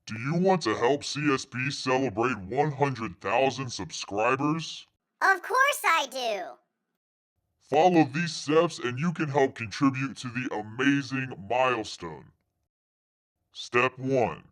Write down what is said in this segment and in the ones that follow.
Do you want to help CSB celebrate 100,000 subscribers? Of course I do. Follow these steps and you can help contribute to the amazing milestone. Step 1.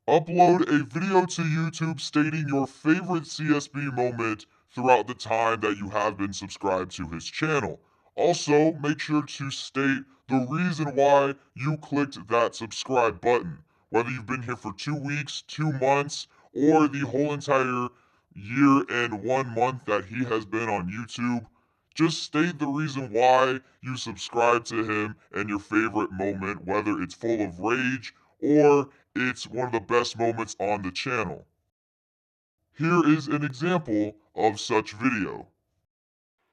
Upload a video to YouTube stating your favorite CSB moment throughout the time that you have been subscribed to his channel. Also, make sure to state the reason why you clicked that subscribe button. Whether you've been here for 2 weeks, 2 months, or the whole entire year and 1 month that he has been on YouTube, just state the reason why you subscribe to him and your favorite moment, whether it's full of rage or it's one of the best moments on the channel. Here is an example of such video.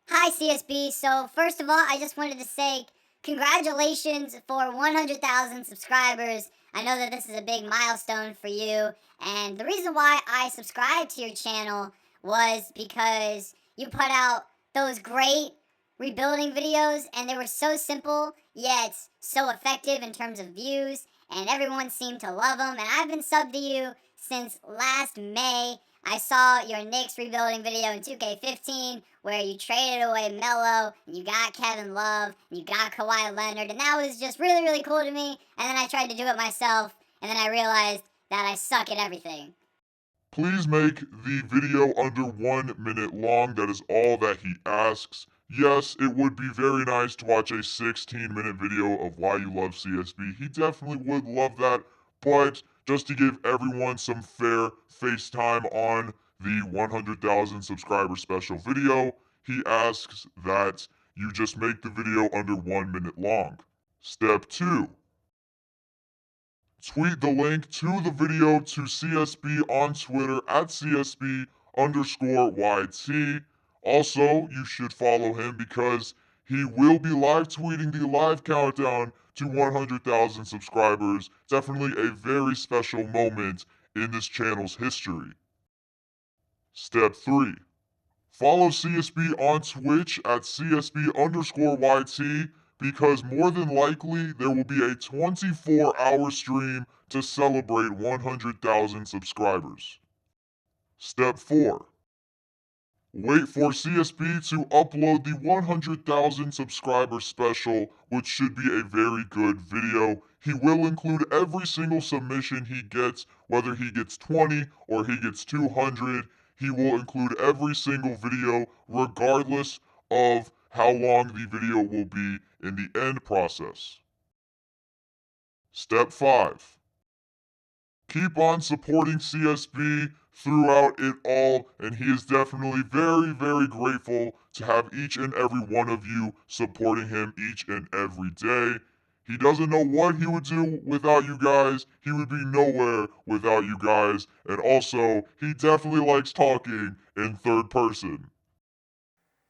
Hi, CSB. So, first of all, I just wanted to say congratulations for 100,000 subscribers. I know that this is a big milestone for you. And the reason why I subscribed to your channel was because you put out those great rebuilding videos, and they were so simple, yet so effective in terms of views, and everyone seemed to love them. And I've been subbed to you since last May. I saw your Knicks rebuilding video in 2K15 where you traded away Melo, and you got Kevin Love, and you got Kawhi Leonard, and that was just really, really cool to me. And then I tried to do it myself, and then I realized that I suck at everything. Please make the video under 1 minute long. That is all that he asks. Yes, it would be very nice to watch a 16-minute video of why you love CSB. He definitely would love that, but just to give everyone some fair FaceTime on the 100,000 subscriber special video, he asks that you just make the video under 1 minute long. Step 2. Tweet the link to the video to CSB on Twitter at CSB_YT. Also, you should follow him because he will be live tweeting the live countdown to 100,000 subscribers. Definitely a very special moment in this channel's history. Step 3. Follow CSB on Twitch at CSB_YT because more than likely there will be a 24-hour stream to celebrate 100,000 subscribers. Step 4. Wait for CSB to upload the 100,000 subscriber special, which should be a very good video. He will include every single submission he gets, whether he gets 20 or he gets 200. He will include every single video, regardless of how long the video will be in the end process. Step 5. Keep on supporting CSB throughout it all, and he is definitely very, very grateful to have each and every one of you supporting him each and every day. He doesn't know what he would do without you guys. He would be nowhere without you guys. And also, he definitely likes talking in third person.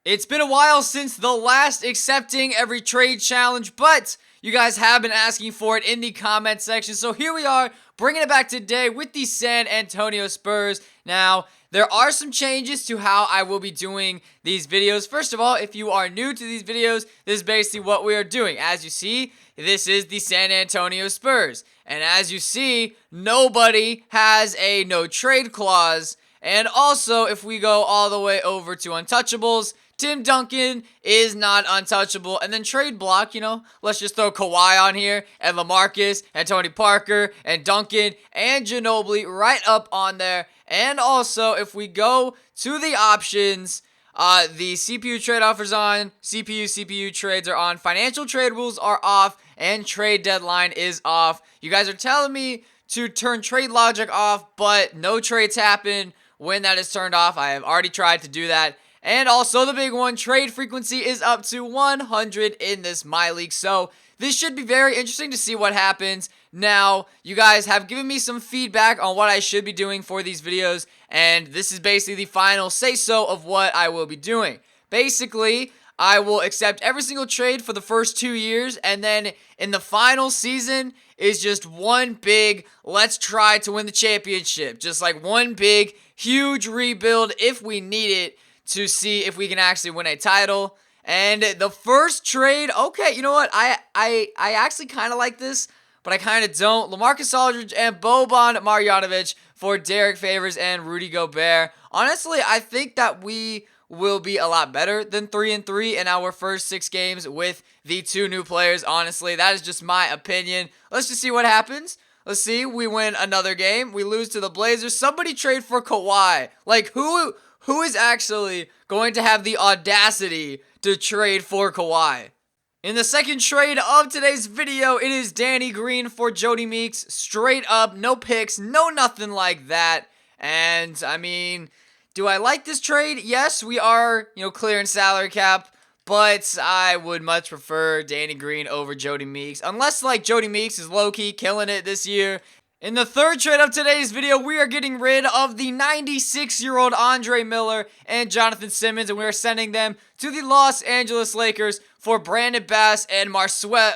It's been a while since the last accepting every trade challenge, but you guys have been asking for it in the comment section. So here we are, bringing it back today with the San Antonio Spurs. Now, there are some changes to how I will be doing these videos. First of all, if you are new to these videos, this is basically what we are doing. As you see, this is the San Antonio Spurs. And as you see, nobody has a no trade clause. And also, if we go all the way over to Untouchables, Tim Duncan is not untouchable. And then trade block, let's just throw Kawhi on here, and LaMarcus, and Tony Parker, and Duncan, and Ginobili right up on there. And also, if we go to the options, the CPU trade offers on, CPU trades are on, financial trade rules are off, and trade deadline is off. You guys are telling me to turn trade logic off, but no trades happen when that is turned off. I have already tried to do that. And also the big one, trade frequency is up to 100 in this My League. So this should be very interesting to see what happens. Now, you guys have given me some feedback on what I should be doing for these videos, and this is basically the final say-so of what I will be doing. Basically, I will accept every single trade for the first 2 years, and then in the final season is just one big, let's try to win the championship. Just like one big, huge rebuild if we need it, to see if we can actually win a title. And the first trade, okay, you know what? I actually kind of like this, but I kind of don't. LaMarcus Aldridge and Boban Marjanovic for Derek Favors and Rudy Gobert. Honestly, I think that we will be a lot better than 3-3 in our first 6 games with the 2 new players. Honestly, that is just my opinion. Let's just see what happens. Let's see. We win another game. We lose to the Blazers. Somebody trade for Kawhi. Like, who is actually going to have the audacity to trade for Kawhi? In the second trade of today's video, it is Danny Green for Jody Meeks. Straight up, no picks, no nothing like that. And, I mean, do I like this trade? Yes, we are, clearing salary cap. But I would much prefer Danny Green over Jody Meeks. Unless, Jody Meeks is low-key killing it this year. In the third trade of today's video, we are getting rid of the 96-year-old Andre Miller and Jonathan Simmons. And we are sending them to the Los Angeles Lakers for Brandon Bass and Marcelo,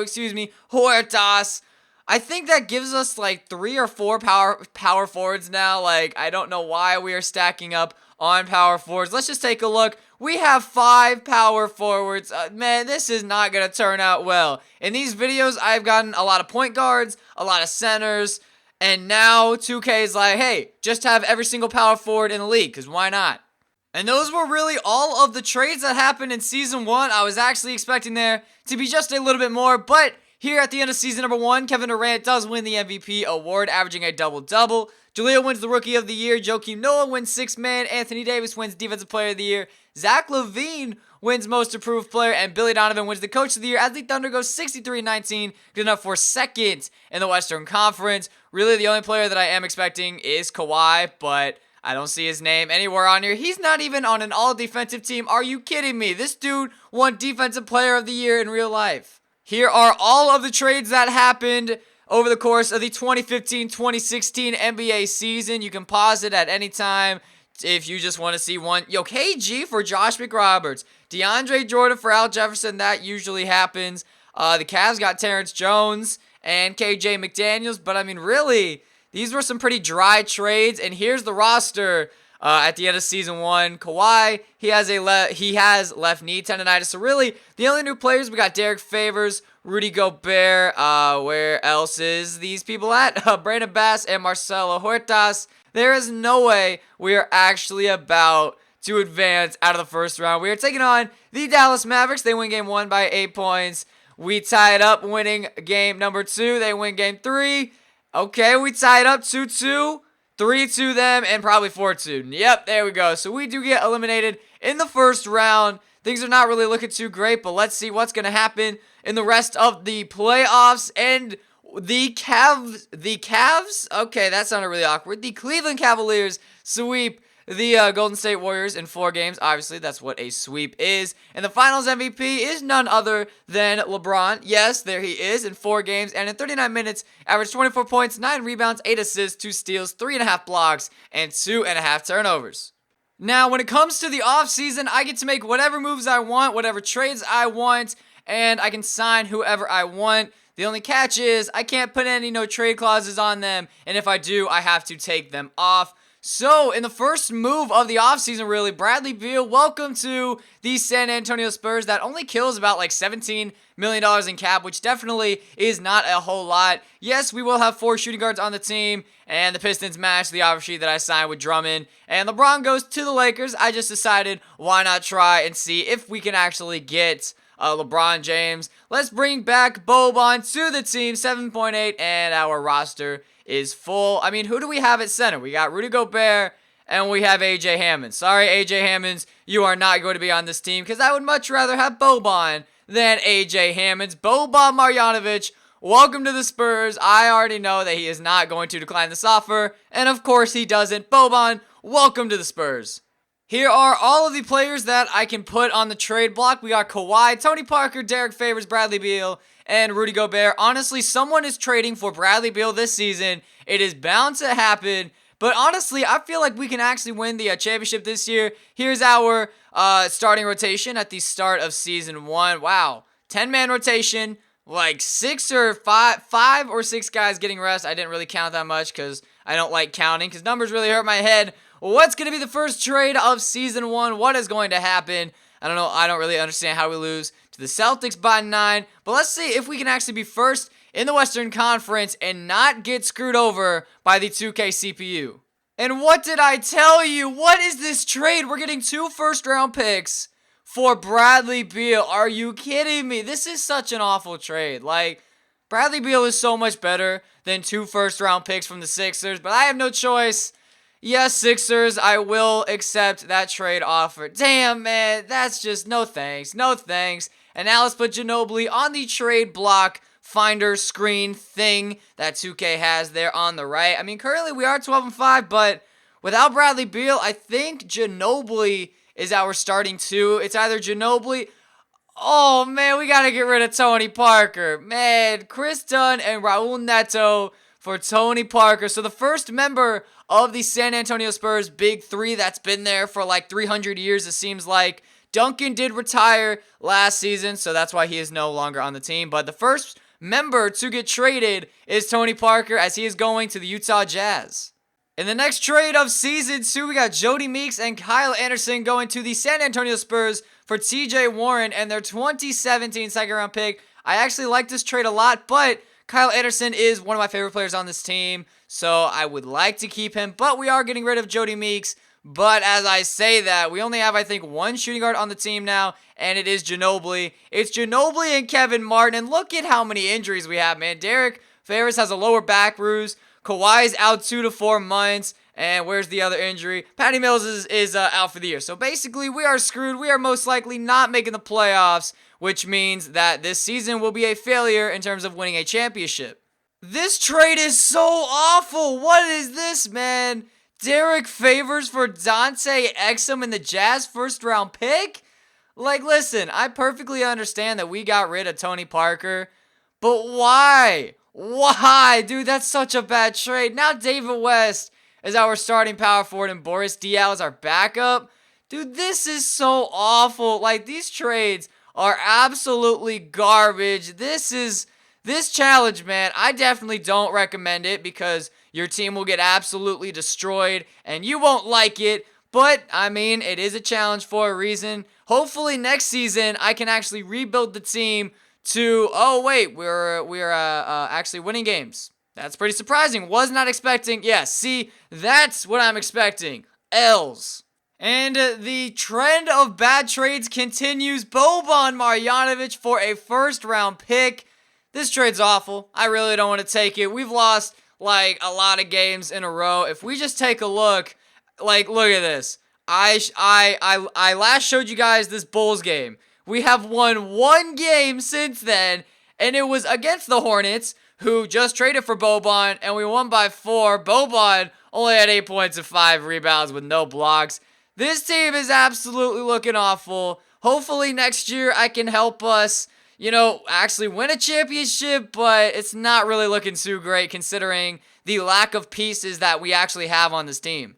Huertas. I think that gives us, 3 or 4 power forwards now. I don't know why we are stacking up on power forwards. Let's just take a look. We have 5 power forwards. Man, this is not going to turn out well. In these videos, I've gotten a lot of point guards, a lot of centers, and now 2K is like, hey, just have every single power forward in the league, because why not? And those were really all of the trades that happened in Season 1. I was actually expecting there to be just a little bit more, but here at the end of Season number 1, Kevin Durant does win the MVP award, averaging a double-double. Jaleel wins the Rookie of the Year. Joakim Noah wins 6th Man. Anthony Davis wins Defensive Player of the Year. Zach LaVine wins Most Improved Player. And Billy Donovan wins the Coach of the Year as the Thunder goes 63-19. Good enough for 2nd in the Western Conference. Really, the only player that I am expecting is Kawhi, but I don't see his name anywhere on here. He's not even on an all-defensive team. Are you kidding me? This dude won Defensive Player of the Year in real life. Here are all of the trades that happened over the course of the 2015-2016 NBA season. You can pause it at any time if you just want to see one. KG for Josh McRoberts. DeAndre Jordan for Al Jefferson. That usually happens. The Cavs got Terrence Jones and KJ McDaniels. But, I mean, really, these were some pretty dry trades. And here's the roster at the end of Season 1. Kawhi, he has left knee tendonitis. So, really, the only new players, we got Derek Favors, Rudy Gobert, where else is these people at? Brandon Bass and Marcelo Huertas. There is no way we are actually about to advance out of the first round. We are taking on the Dallas Mavericks. They win Game 1 by 8 points. We tied up winning Game number 2. They win Game 3. Okay, we tied up 2-2. 3-2 them, and probably 4-2. Yep, there we go. So we do get eliminated in the first round. Things are not really looking too great, but let's see what's going to happen in the rest of the playoffs. And the Cavs? Okay, that sounded really awkward. The Cleveland Cavaliers sweep the Golden State Warriors in 4 games. Obviously, that's what a sweep is. And the Finals MVP is none other than LeBron. Yes, there he is in 4 games. And in 39 minutes, averaged 24 points, 9 rebounds, 8 assists, 2 steals, 3.5 blocks, and 2.5 turnovers. Now, when it comes to the offseason, I get to make whatever moves I want, whatever trades I want, and I can sign whoever I want. The only catch is I can't put any no trade clauses on them, and if I do, I have to take them off. So, in the first move of the offseason, really, Bradley Beal, welcome to the San Antonio Spurs. That only kills about $17 million in cap, which definitely is not a whole lot. Yes, we will have 4 shooting guards on the team, and the Pistons match the offer sheet that I signed with Drummond. And LeBron goes to the Lakers. I just decided, why not try and see if we can actually get LeBron James. Let's bring back Boban to the team, 7.8, and our roster is full. I mean, who do we have at center? We got Rudy Gobert, and we have A.J. Hammond. Sorry, A.J. Hammonds, you are not going to be on this team, because I would much rather have Boban than A.J. Hammonds. Boban Marjanovic, welcome to the Spurs. I already know that he is not going to decline this offer, and of course he doesn't. Boban, welcome to the Spurs. Here are all of the players that I can put on the trade block. We got Kawhi, Tony Parker, Derek Favors, Bradley Beal, and Rudy Gobert. Honestly, someone is trading for Bradley Beal this season. It is bound to happen. But honestly, I feel like we can actually win the championship this year. Here's our starting rotation at the start of Season 1. Wow, 10-man rotation, like 5 or 6 guys getting rest. I didn't really count that much because I don't like counting because numbers really hurt my head. What's going to be the first trade of Season 1? What is going to happen? I don't know. I don't really understand how we lose to the Celtics by 9. But let's see if we can actually be first in the Western Conference and not get screwed over by the 2K CPU. And what did I tell you? What is this trade? We're getting 2 first-round picks for Bradley Beal. Are you kidding me? This is such an awful trade. Like, Bradley Beal is so much better than 2 first-round picks from the Sixers, but I have no choice. Yes, Sixers, I will accept that trade offer. Damn, man, that's just no thanks. No thanks. And now let's put Ginobili on the trade block finder screen thing that 2K has there on the right. I mean, currently we are 12-5, but without Bradley Beal, I think Ginobili is our starting 2. It's either Ginobili. Oh, man, we got to get rid of Tony Parker. Man, Chris Dunn and Raul Neto for Tony Parker. So the first member of the San Antonio Spurs Big 3 that's been there for like 300 years, it seems like. Duncan did retire last season, so that's why he is no longer on the team. But the first member to get traded is Tony Parker, as he is going to the Utah Jazz. In the next trade of Season 2, we got Jody Meeks and Kyle Anderson going to the San Antonio Spurs for TJ Warren and their 2017 second-round pick. I actually like this trade a lot, but Kyle Anderson is one of my favorite players on this team, so I would like to keep him, but we are getting rid of Jody Meeks. But as I say that, we only have, I think, 1 shooting guard on the team now, and it is Ginobili. It's Ginobili and Kevin Martin, and look at how many injuries we have, man. Derek Favors has a lower back bruise. Kawhi's out 2 to 4 months, and where's the other injury? Patty Mills is out for the year. So basically, we are screwed. We are most likely not making the playoffs, which means that this season will be a failure in terms of winning a championship. This trade is so awful. What is this, man? Derek Favors for Dante Exum and the Jazz first-round pick? Like, listen, I perfectly understand that we got rid of Tony Parker, but why? Why? Dude, that's such a bad trade. Now David West is our starting power forward and Boris Diaw is our backup. Dude, this is so awful. Like, these trades are absolutely garbage. This challenge, man, I definitely don't recommend it because your team will get absolutely destroyed and you won't like it. But, I mean, it is a challenge for a reason. Hopefully next season I can actually rebuild the team to, oh wait, we're actually winning games. That's pretty surprising. Was not expecting. Yeah, see, that's what I'm expecting. L's. And the trend of bad trades continues. Boban Marjanovic for a first-round pick. This trade's awful. I really don't want to take it. We've lost, like, a lot of games in a row. If we just take a look, like, look at this. I last showed you guys this Bulls game. We have won 1 game since then, and it was against the Hornets, who just traded for Boban, and we won by 4. Boban only had 8 points and 5 rebounds with no blocks. This team is absolutely looking awful. Hopefully next year I can help us, actually win a championship, but it's not really looking too great considering the lack of pieces that we actually have on this team.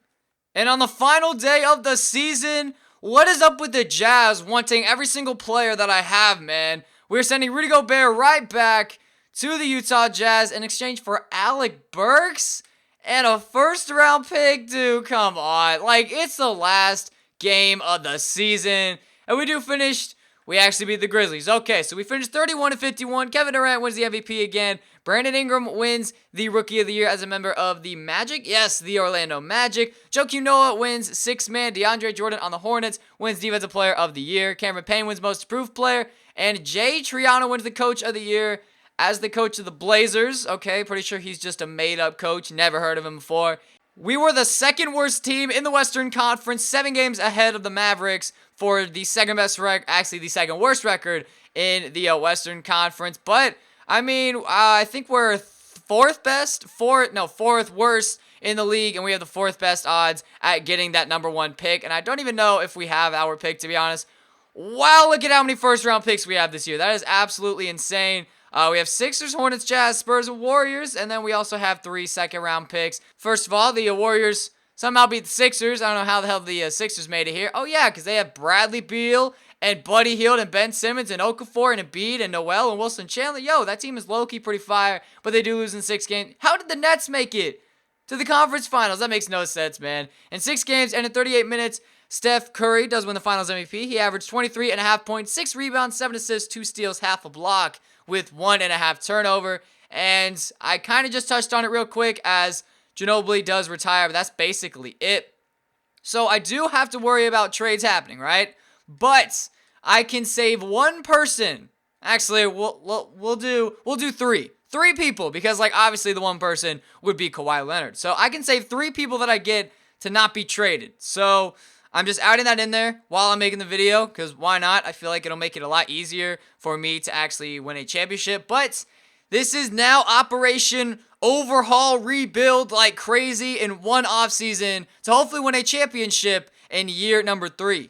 And on the final day of the season, what is up with the Jazz wanting every single player that I have, man? We're sending Rudy Gobert right back to the Utah Jazz in exchange for Alec Burks and a first-round pick, dude. Come on. Like, it's the last game of the season. And we finished. We actually beat the Grizzlies. Okay, so we finished 31-51. Kevin Durant wins the MVP again. Brandon Ingram wins the Rookie of the Year as a member of the Magic. Yes, the Orlando Magic. Joakim Noah wins 6th man. DeAndre Jordan on the Hornets wins Defensive Player of the Year. Cameron Payne wins Most Improved Player. And Jay Triano wins the Coach of the Year as the coach of the Blazers. Okay, pretty sure he's just a made-up coach. Never heard of him before. We were the second worst team in the Western Conference, 7 games ahead of the Mavericks for the second worst record in the Western Conference. But, I mean, I think we're fourth worst in the league, and we have the 4th best odds at getting that number 1 pick. And I don't even know if we have our pick, to be honest. Wow, look at how many first-round picks we have this year. That is absolutely insane. We have Sixers, Hornets, Jazz, Spurs, and Warriors, and then we also have 3 second-round picks. First of all, the Warriors somehow beat the Sixers. I don't know how the hell the Sixers made it here. Oh, yeah, because they have Bradley Beal and Buddy Hield and Ben Simmons and Okafor and Embiid and Noel and Wilson Chandler. Yo, that team is low-key pretty fire, but they do lose in 6 games. How did the Nets make it to the conference finals? That makes no sense, man. In 6 games and in 38 minutes, Steph Curry does win the finals MVP. He averaged 23.5 points, 6 rebounds, 7 assists, 2 steals, half a block, with 1.5 turnover. And I kind of just touched on it real quick as Ginobili does retire, but that's basically it. So I do have to worry about trades happening, right? But I can save one person. Actually, we'll do three people, because like obviously the one person would be Kawhi Leonard. So I can save three people that I get to not be traded. So I'm just adding that in there while I'm making the video, because why not? I feel like it'll make it a lot easier for me to actually win a championship. But this is now Operation Overhaul, Rebuild like crazy in one offseason to hopefully win a championship in year number 3.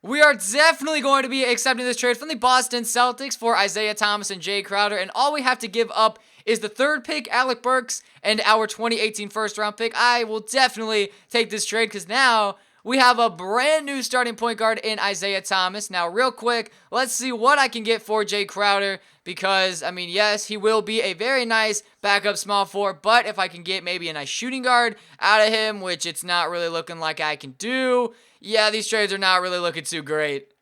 We are definitely going to be accepting this trade from the Boston Celtics for Isaiah Thomas and Jay Crowder, and all we have to give up is the 3rd pick, Alec Burks, and our 2018 first-round pick. I will definitely take this trade because now we have a brand new starting point guard in Isaiah Thomas. Now, real quick, let's see what I can get for Jay Crowder because, I mean, yes, he will be a very nice backup small forward, but if I can get maybe a nice shooting guard out of him, which it's not really looking like I can do, yeah, these trades are not really looking too great.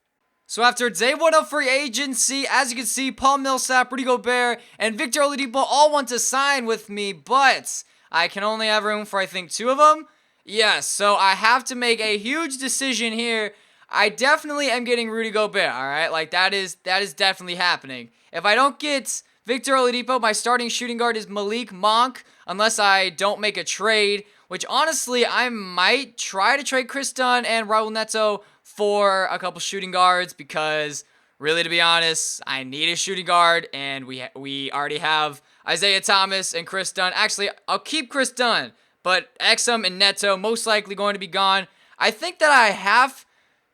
So after day 1 of free agency, as you can see, Paul Millsap, Rudy Gobert, and Victor Oladipo all want to sign with me, but I can only have room for, I think, 2 of them. Yes, so I have to make a huge decision here. I definitely am getting Rudy Gobert, all right? Like, that is definitely happening. If I don't get Victor Oladipo, my starting shooting guard is Malik Monk, unless I don't make a trade, which honestly, I might try to trade Chris Dunn and Raul Neto for a couple shooting guards because, really, to be honest, I need a shooting guard, and we already have Isaiah Thomas and Chris Dunn. Actually, I'll keep Chris Dunn, but Exum and Neto most likely going to be gone. I think that I have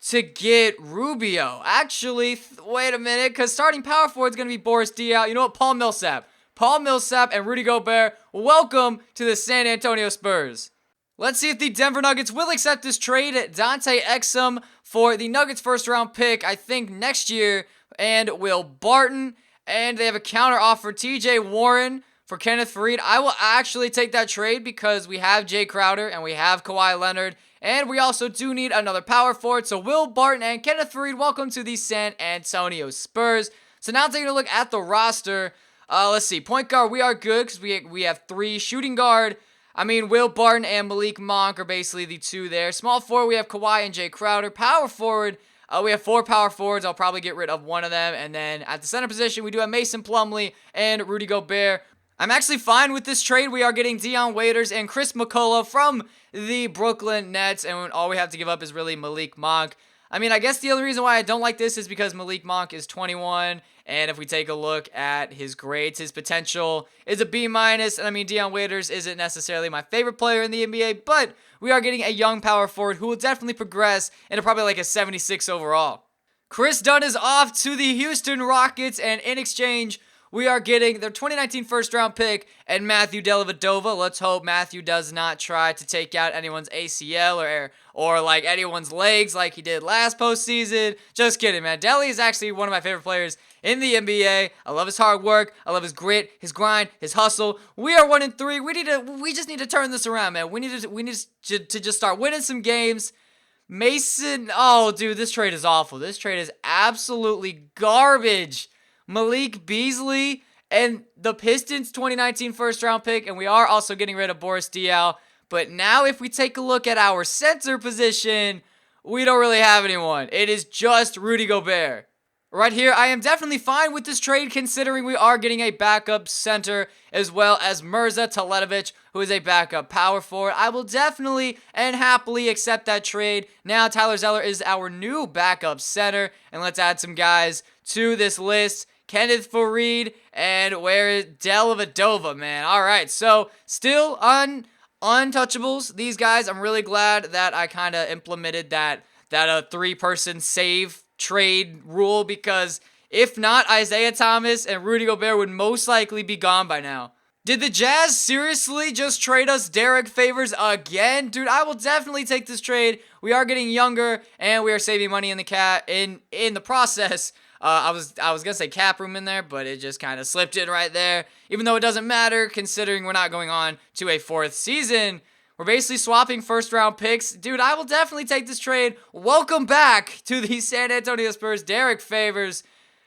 to get Rubio. Actually, wait a minute, because starting power forward is going to be Boris Diaw. You know what? Paul Millsap. Paul Millsap and Rudy Gobert, welcome to the San Antonio Spurs. Let's see if the Denver Nuggets will accept this trade. Dante Exum for the Nuggets first-round pick, I think, next year, and Will Barton. And they have a counter offer, TJ Warren for Kenneth Faried. I will actually take that trade because we have Jay Crowder and we have Kawhi Leonard. And we also do need another power forward. So Will Barton and Kenneth Faried, welcome to the San Antonio Spurs. So now taking a look at the roster. Let's see. Point guard, we are good because we have 3. Shooting guard, I mean, Will Barton and Malik Monk are basically the 2 there. Small forward, we have Kawhi and Jay Crowder. Power forward, we have 4 power forwards. I'll probably get rid of one of them. And then at the center position, we do have Mason Plumlee and Rudy Gobert. I'm actually fine with this trade. We are getting Dion Waiters and Chris McCullough from the Brooklyn Nets, and all we have to give up is really Malik Monk. I mean, I guess the only reason why I don't like this is because Malik Monk is 21, and if we take a look at his grades, his potential is a B-. And I mean, Dion Waiters isn't necessarily my favorite player in the NBA, but we are getting a young power forward who will definitely progress into probably like a 76 overall. Chris Dunn is off to the Houston Rockets, and in exchange, we are getting their 2019 first-round pick and Matthew Dellavedova. Let's hope Matthew does not try to take out anyone's ACL or like anyone's legs like he did last postseason. Just kidding, man. Delly is actually one of my favorite players in the NBA. I love his hard work. I love his grit, his grind, his hustle. We are 1-3. We just need to turn this around, man. We need to just start winning some games. Mason, oh, dude, this trade is awful. This trade is absolutely garbage. Malik Beasley and the Pistons 2019 first-round pick, and we are also getting rid of Boris Diaw. But now if we take a look at our center position, we don't really have anyone. It is just Rudy Gobert. Right here, I am definitely fine with this trade considering we are getting a backup center as well as Mirza Teletovic, who is a backup power forward. I will definitely and happily accept that trade. Now Tyler Zeller is our new backup center, and let's add some guys to this list. Kenneth Faried, and where is Dellavedova, man? All right, so still untouchables. These guys, I'm really glad that I kind of implemented that 3-person save trade rule because if not, Isaiah Thomas and Rudy Gobert would most likely be gone by now. Did the Jazz seriously just trade us Derek Favors again? Dude, I will definitely take this trade. We are getting younger, and we are saving money in the process. I was gonna say cap room in there, but it just kind of slipped in right there. Even though it doesn't matter, considering we're not going on to a 4th season. We're basically swapping first-round picks. Dude, I will definitely take this trade. Welcome back to the San Antonio Spurs, Derek Favors.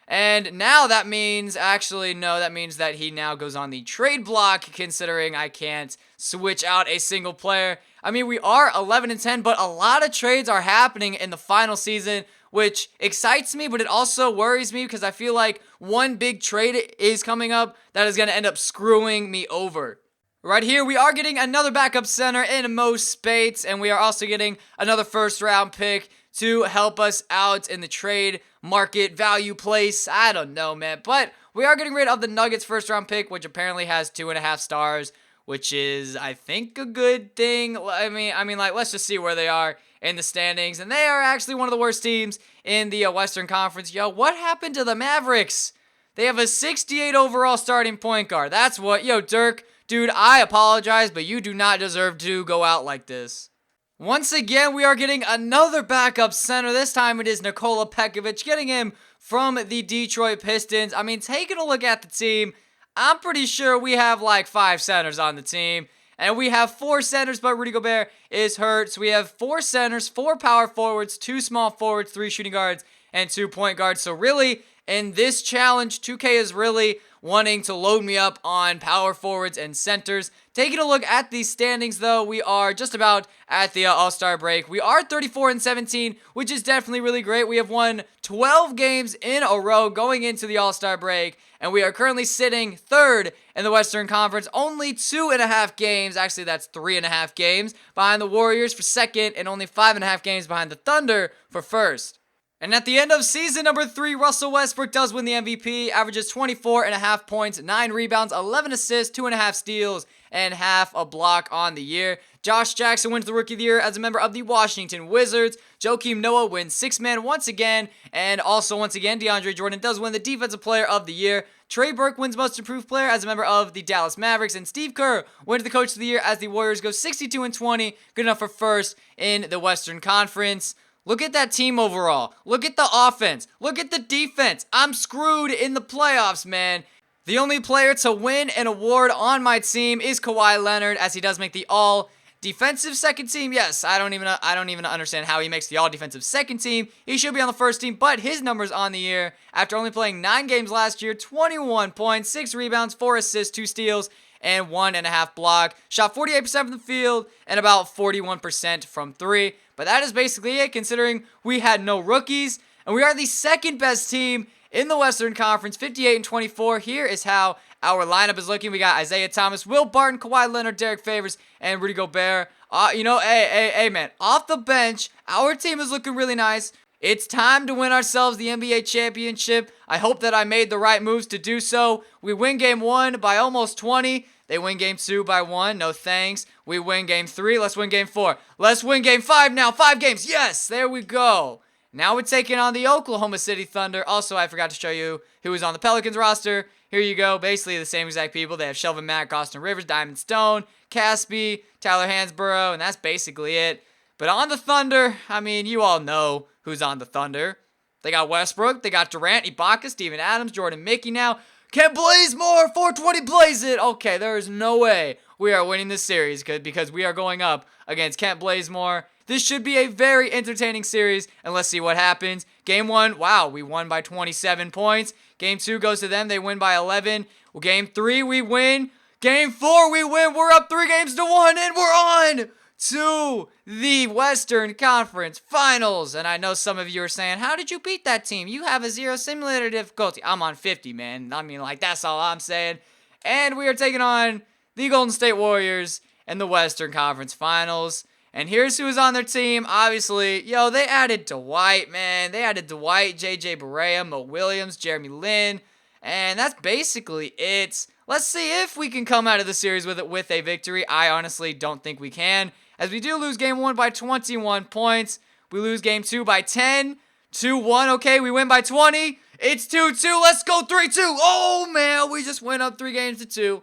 And now that means, actually, no, that means that he now goes on the trade block, considering I can't switch out a single player. I mean, we are 11-10, but a lot of trades are happening in the final season, which excites me, but it also worries me because I feel like one big trade is coming up that is going to end up screwing me over. Right here, we are getting another backup center in Mo Spates, and we are also getting another first-round pick to help us out in the trade market value place. I don't know, man. But we are getting rid of the Nuggets first-round pick, which apparently has 2.5 stars, which is, I think, a good thing. I mean, like, let's just see where they are in the standings. And they are actually one of the worst teams in the Western Conference. Yo, what happened to the Mavericks? They have a 68 overall starting point guard. That's what, yo, Dirk, dude, I apologize, but you do not deserve to go out like this. Once again, we are getting another backup center. This time it is Nikola Pekovic, getting him from the Detroit Pistons. I mean, taking a look at the team, I'm pretty sure we have like 5 centers on the team. And we have 4 centers, but Rudy Gobert is hurt. So we have 4 centers, 4 power forwards, 2 small forwards, 3 shooting guards, and 2 point guards. So really, in this challenge, 2K is really wanting to load me up on power forwards and centers. Taking a look at these standings, though, we are just about at the All-Star break. We are 34-17, which is definitely really great. We have won 12 games in a row going into the All-Star break, and we are currently sitting 3rd in the Western Conference. Only 2.5 games, actually that's 3.5 games, behind the Warriors for 2nd, and only 5.5 games behind the Thunder for 1st. And at the end of season number 3, Russell Westbrook does win the MVP, averages 24.5 points, 9 rebounds, 11 assists, 2.5 steals, and half a block on the year. Josh Jackson wins the Rookie of the Year as a member of the Washington Wizards. Joakim Noah wins 6-man once again, and also once again, DeAndre Jordan does win the Defensive Player of the Year. Trey Burke wins Most Improved Player as a member of the Dallas Mavericks, and Steve Kerr wins the Coach of the Year as the Warriors go 62-20, good enough for 1st in the Western Conference. Look at that team overall. Look at the offense. Look at the defense. I'm screwed in the playoffs, man. The only player to win an award on my team is Kawhi Leonard, as he does make the all-defensive second team. Yes, I don't even understand how he makes the all-defensive second team. He should be on the first team, but his numbers on the year, after only playing 9 games last year, 21 points, 6 rebounds, 4 assists, 2 steals, and 1.5 block. Shot 48% from the field and about 41% from 3. But that is basically it, considering we had no rookies. And we are the 2nd best team in the Western Conference, 58-24. Here is how our lineup is looking. We got Isaiah Thomas, Will Barton, Kawhi Leonard, Derek Favors, and Rudy Gobert. Hey, man, off the bench, our team is looking really nice. It's time to win ourselves the NBA championship. I hope that I made the right moves to do so. We win game 1 by almost 20. They win game 2 by 1. No thanks. We win game 3. Let's win game 4. Let's win game 5 now. 5 games. Yes, there we go. Now we're taking on the Oklahoma City Thunder. Also, I forgot to show you who is on the Pelicans roster. Here you go. Basically the same exact people. They have Shelvin Mack, Austin Rivers, Diamond Stone, Caspi, Tyler Hansborough, and that's basically it. But on the Thunder, I mean, you all know who's on the Thunder. They got Westbrook. They got Durant, Ibaka, Steven Adams, Jordan Mickey now. Kent Bazemore, 420 blaze it. Okay, there is no way we are winning this series because we are going up against Kent Bazemore. This should be a very entertaining series, and let's see what happens. Game 1, wow, we won by 27 points. Game 2 goes to them. They win by 11. Well, Game 3, we win. Game 4, we win. We're up 3-1, and we're on to the Western Conference Finals. And I know some of you are saying, how did you beat that team? You have a 0 simulator difficulty. I'm on 50, man. I mean, like, that's all I'm saying. And we are taking on the Golden State Warriors in the Western Conference Finals. And here's who's on their team. Obviously, they added Dwight, man. They added Dwight, JJ Barea, Mo Williams, Jeremy Lin. And that's basically it. Let's see if we can come out of the series with a victory. I honestly don't think we can, as we do lose game 1 by 21 points. We lose game 2 by 10. 2-1, okay, we win by 20. It's 2-2, let's go 3-2. Oh, man, we just went up 3 games to 2.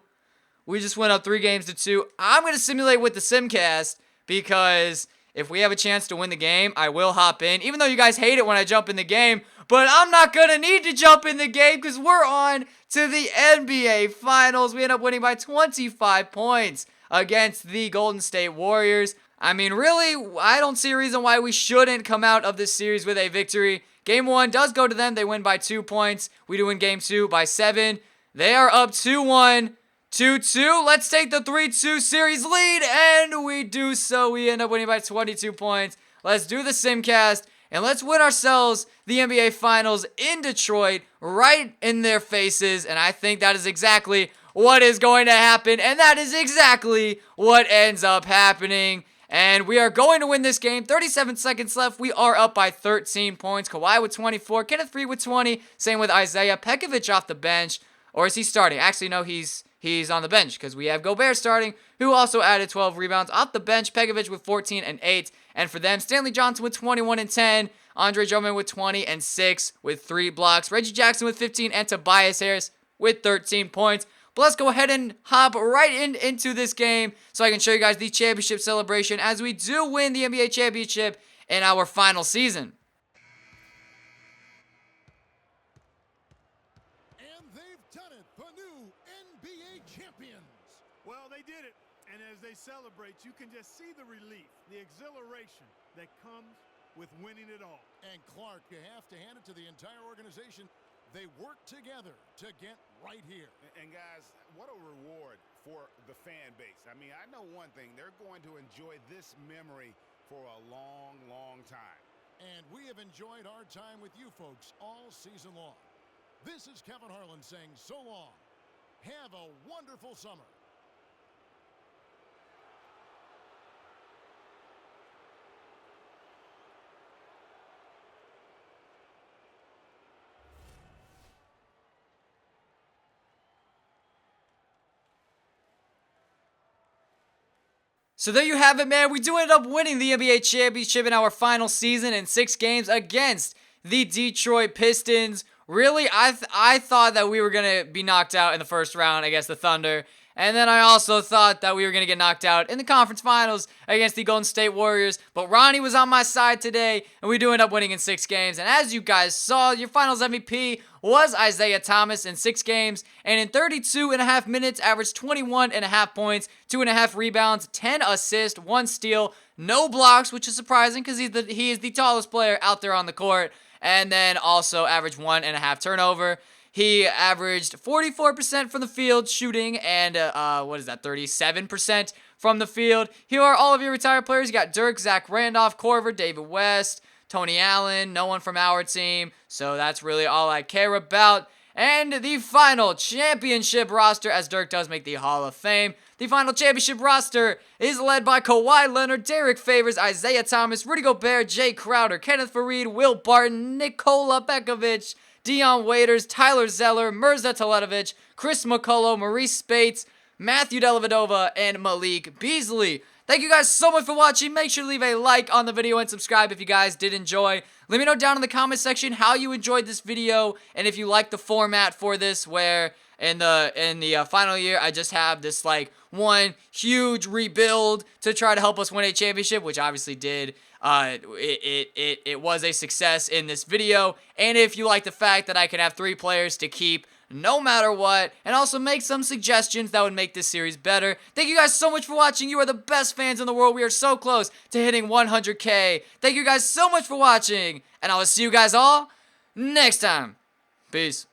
I'm going to simulate with the Simcast, because if we have a chance to win the game, I will hop in. Even though you guys hate it when I jump in the game, but I'm not going to need to jump in the game because we're on to the NBA Finals. We end up winning by 25 points against the Golden State Warriors. I mean, really, I don't see a reason why we shouldn't come out of this series with a victory, Game 1 does go to them. They win by 2 points. We do win Game 2 by 7. They are up 2-1. 2-2. Let's take the 3-2 series lead, and we do so. We end up winning by 22 points. Let's do the simcast, and let's win ourselves the NBA Finals in Detroit, right in their faces, and I think that is exactly what is going to happen, and that is exactly what ends up happening. And we are going to win this game. 37 seconds left. We are up by 13 points. Kawhi with 24. Kenneth Faried with 20. Same with Isaiah. Pekovic off the bench. Or is he starting? Actually, no, he's on the bench because we have Gobert starting, who also added 12 rebounds. Off the bench, Pekovic with 14 and 8. And for them, Stanley Johnson with 21 and 10. Andre Drummond with 20 and 6 with 3 blocks. Reggie Jackson with 15 and Tobias Harris with 13 points. But let's go ahead and hop right into this game so I can show you guys the championship celebration as we do win the NBA championship in our final season. And they've done it, the new NBA champions. Well, they did it. And as they celebrate, you can just see the relief, the exhilaration that comes with winning it all. And Clark, you have to hand it to the entire organization. They work together to get right here. And guys, what a reward for the fan base. I mean, I know one thing. They're going to enjoy this memory for a long, long time. And we have enjoyed our time with you folks all season long. This is Kevin Harlan saying so long. Have a wonderful summer. So there you have it, man. We do end up winning the NBA championship in our final season in 6 games against the Detroit Pistons. Really, I thought that we were going to be knocked out in the first round against the Thunder. And then I also thought that we were going to get knocked out in the conference finals against the Golden State Warriors. But Ronnie was on my side today, and we do end up winning in 6 games. And as you guys saw, your finals MVP was Isaiah Thomas in 6 games. And in 32.5 minutes, averaged 21.5 points, 2.5 rebounds, 10 assists, 1 steal, no blocks, which is surprising because he is the tallest player out there on the court. And then also averaged 1.5 turnover. He averaged 44% from the field shooting and, 37% from the field. Here are all of your retired players. You got Dirk, Zach Randolph, Korver, David West, Tony Allen, no one from our team. So that's really all I care about. And the final championship roster, as Dirk does make the Hall of Fame. The final championship roster is led by Kawhi Leonard, Derek Favors, Isaiah Thomas, Rudy Gobert, Jay Crowder, Kenneth Faried, Will Barton, Nikola Pekovic, Dion Waiters, Tyler Zeller, Mirza Teletovic, Chris McCullough, Maurice Spates, Matthew Dellavedova, and Malik Beasley. Thank you guys so much for watching. Make sure to leave a like on the video and subscribe if you guys did enjoy. Let me know down in the comment section how you enjoyed this video and if you like the format for this, where in the final year I just have this like one huge rebuild to try to help us win a championship, which obviously did. It was a success in this video. And if you like the fact that I can have 3 players to keep no matter what, and also make some suggestions that would make this series better. Thank you guys so much for watching. You are the best fans in the world. We are so close to hitting 100K. Thank you guys so much for watching, and I will see you guys all next time. Peace.